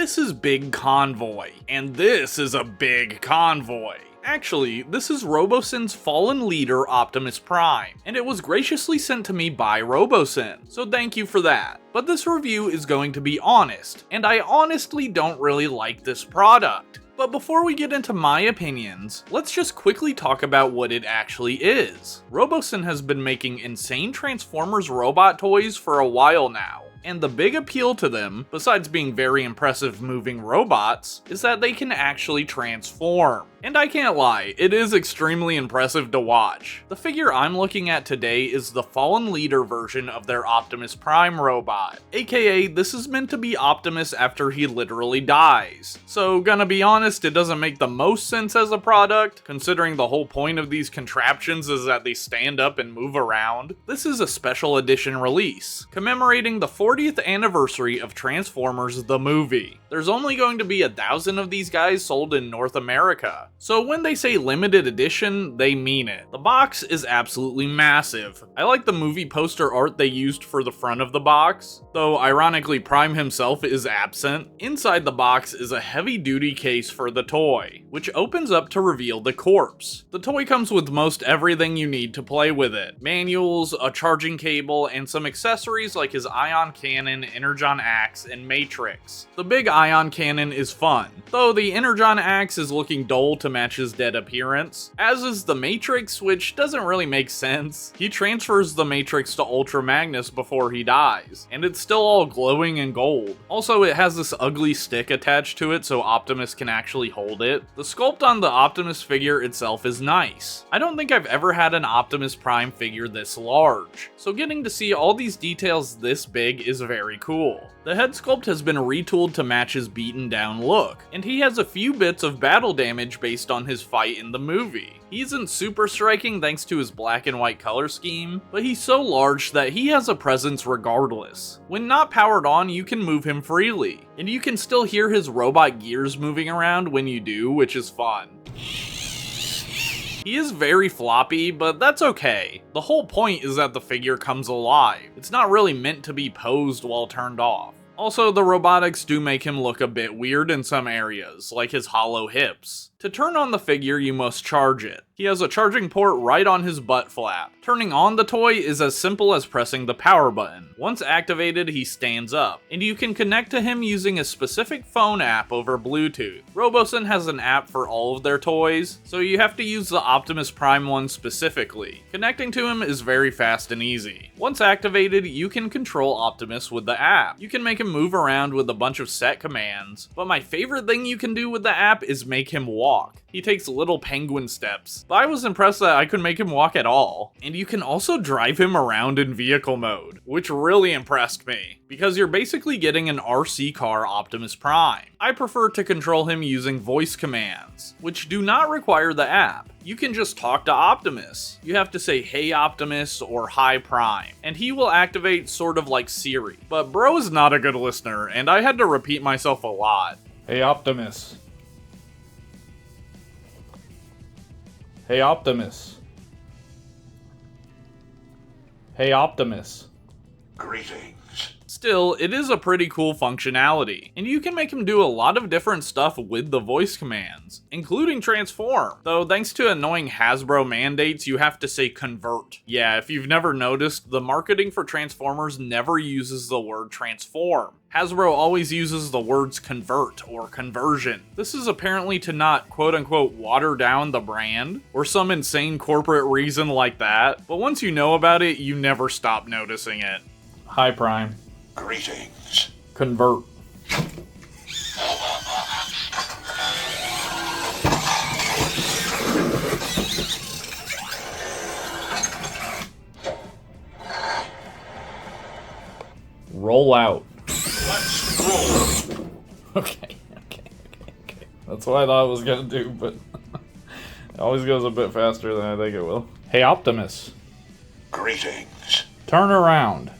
This is Big Convoy, and this is a big convoy. Actually, this is Robosen's fallen leader, Optimus Prime, and it was graciously sent to me by Robosen, so thank you for that. But this review is going to be honest, and I honestly don't really like this product. But before we get into my opinions, let's just quickly talk about what it actually is. Robosen has been making insane Transformers robot toys for a while now. And the big appeal to them, besides being very impressive moving robots, is that they can actually transform. And I can't lie, it is extremely impressive to watch. The figure I'm looking at today is the Fallen Leader version of their Optimus Prime robot. AKA, this is meant to be Optimus after he literally dies. So gonna be honest, it doesn't make the most sense as a product, considering the whole point of these contraptions is that they stand up and move around. This is a special edition release, commemorating the 40th anniversary of Transformers the movie. There's only going to be 1,000 of these guys sold in North America. So when they say limited edition, they mean it. The box is absolutely massive. I like the movie poster art they used for the front of the box, though ironically Prime himself is absent. Inside the box is a heavy-duty case for the toy, which opens up to reveal the corpse. The toy comes with most everything you need to play with it. Manuals, a charging cable, and some accessories like his ion cannon, energon axe, and matrix. The big ion cannon is fun, though the energon axe is looking dull to match his dead appearance, as is the matrix, which doesn't really make sense. He transfers the matrix to Ultra Magnus before he dies, and it's still all glowing in gold. Also, it has this ugly stick attached to it so Optimus can actually hold it. The sculpt on the Optimus figure itself is nice. I don't think I've ever had an Optimus Prime figure this large, so getting to see all these details this big is very cool. The head sculpt has been retooled to match his beaten down look, and he has a few bits of battle damage based on his fight in the movie. He isn't super striking thanks to his black and white color scheme, but he's so large that he has a presence regardless. When not powered on, you can move him freely, and you can still hear his robot gears moving around when you do, which is fun. He is very floppy, but that's okay. The whole point is that the figure comes alive. It's not really meant to be posed while turned off. Also, the robotics do make him look a bit weird in some areas, like his hollow hips. To turn on the figure, you must charge it. He has a charging port right on his butt flap. Turning on the toy is as simple as pressing the power button. Once activated, he stands up, and you can connect to him using a specific phone app over Bluetooth. Robosen has an app for all of their toys, so you have to use the Optimus Prime one specifically. Connecting to him is very fast and easy. Once activated, you can control Optimus with the app. You can make him move around with a bunch of set commands, but my favorite thing you can do with the app is make him walk. He takes little penguin steps, but I was impressed that I could make him walk at all. And you can also drive him around in vehicle mode, which really impressed me, because you're basically getting an RC car Optimus Prime. I prefer to control him using voice commands, which do not require the app. You can just talk to Optimus. You have to say "Hey Optimus" or "Hi Prime," and he will activate sort of like Siri. But bro is not a good listener, and I had to repeat myself a lot. Hey Optimus. Hey Optimus. Hey Optimus. Greetings. Still, it is a pretty cool functionality, and you can make him do a lot of different stuff with the voice commands, including transform. Though thanks to annoying Hasbro mandates, you have to say convert. Yeah, if you've never noticed, the marketing for Transformers never uses the word transform. Hasbro always uses the words convert or conversion. This is apparently to not quote-unquote water down the brand, or some insane corporate reason like that, but once you know about it, you never stop noticing it. Hi Prime. Greetings. Convert. Roll out. Let's roll. Okay. That's what I thought I was gonna do, but it always goes a bit faster than I think it will. Hey Optimus. Greetings. Turn around.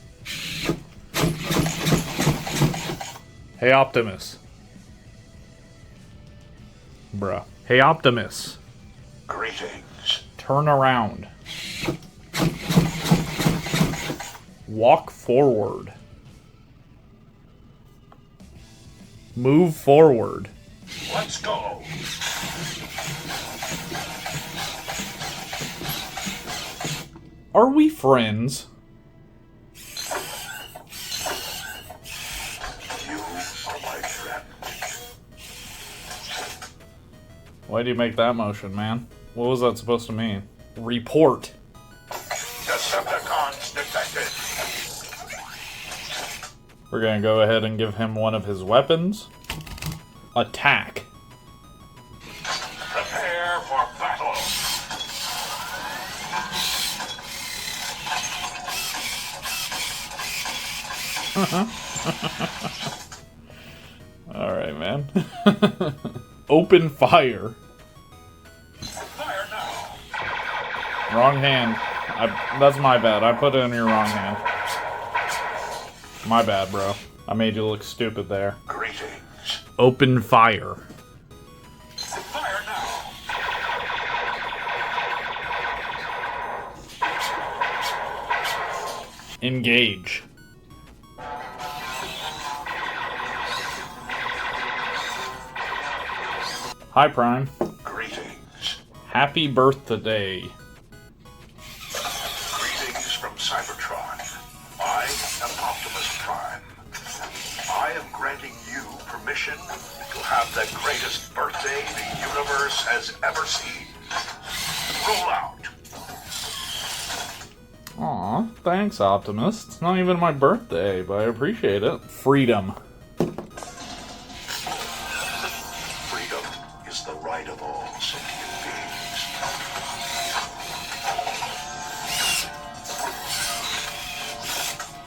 Hey Optimus. Bruh. Hey Optimus. Greetings. Turn around. Walk forward. Move forward. Let's go. Are we friends? You are my friend. Why do you make that motion, man? What was that supposed to mean? Report. Decepticons detected. We're gonna go ahead and give him one of his weapons. Attack. Prepare for battle. Alright, man. Open fire. Fire now. Wrong hand. That's my bad. I put it in your wrong hand. My bad, bro. I made you look stupid there. Greetings. Open fire. Fire now. Engage. Hi, Prime. Greetings. Happy birthday. Greetings from Cybertron. I am Optimus Prime. I am granting you permission to have the greatest birthday the universe has ever seen. Roll out. Aw, thanks, Optimus. It's not even my birthday, but I appreciate it. Freedom. Freedom is the right of all sentient beings.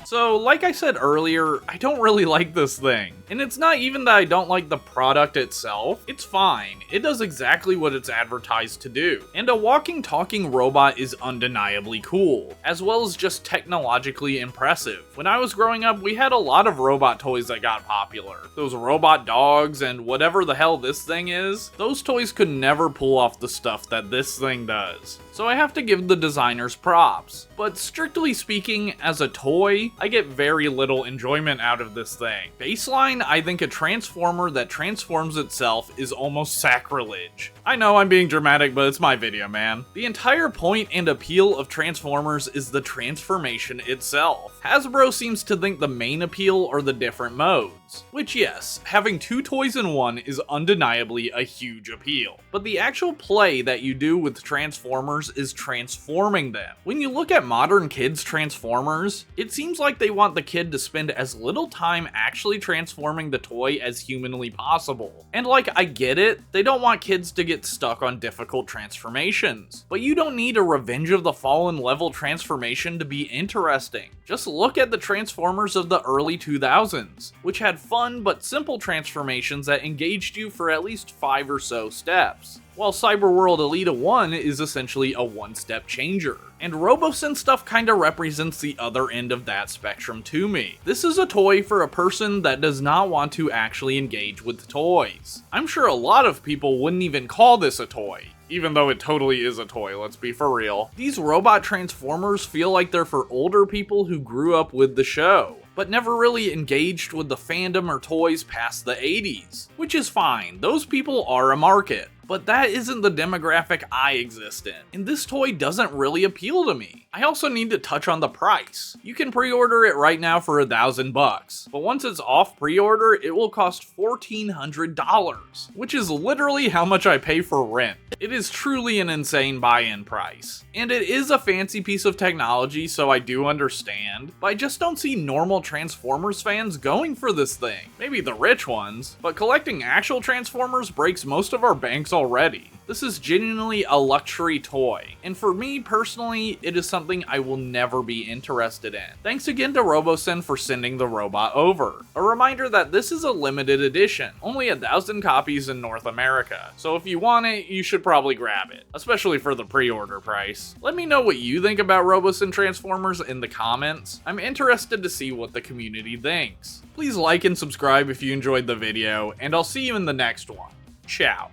So, like I said earlier, I don't really like this thing. And it's not even that I don't like the product itself. It's fine. It does exactly what it's advertised to do. And a walking, talking robot is undeniably cool, as well as just technologically impressive. When I was growing up, we had a lot of robot toys that got popular. Those robot dogs and whatever the hell this thing is, those toys could never pull off the stuff that this thing does. So I have to give the designers props. But strictly speaking, as a toy, I get very little enjoyment out of this thing. Baseline, I think a transformer that transforms itself is almost sacrilege. I know I'm being dramatic, but it's my video, man. The entire point and appeal of Transformers is the transformation itself. Hasbro seems to think the main appeal are the different modes. Which yes, having two toys in one is undeniably a huge appeal. But the actual play that you do with Transformers is transforming them. When you look at modern kids' Transformers, it seems like they want the kid to spend as little time actually transforming the toy as humanly possible. And like, I get it, they don't want kids to get stuck on difficult transformations. But you don't need a Revenge of the Fallen level transformation to be interesting. Just look at the Transformers of the early 2000s, which had fun but simple transformations that engaged you for at least 5 or so steps. While Cyberworld Elita 1 is essentially a one-step changer. And Robosen stuff kinda represents the other end of that spectrum to me. This is a toy for a person that does not want to actually engage with toys. I'm sure a lot of people wouldn't even call this a toy. Even though it totally is a toy, let's be for real. These robot Transformers feel like they're for older people who grew up with the show, but never really engaged with the fandom or toys past the 80s. Which is fine, those people are a market. But that isn't the demographic I exist in, and this toy doesn't really appeal to me. I also need to touch on the price. You can pre-order it right now for $1,000, but once it's off pre-order, it will cost $1,400, which is literally how much I pay for rent. It is truly an insane buy-in price. And it is a fancy piece of technology, so I do understand, but I just don't see normal Transformers fans going for this thing. Maybe the rich ones, but collecting actual Transformers breaks most of our banks already. This is genuinely a luxury toy, and for me personally, it is something I will never be interested in. Thanks again to Robosen for sending the robot over. A reminder that this is a limited edition, only 1,000 copies in North America, so if you want it, you should probably grab it, especially for the pre-order price. Let me know what you think about Robosen Transformers in the comments. I'm interested to see what the community thinks. Please like and subscribe if you enjoyed the video, and I'll see you in the next one. Ciao.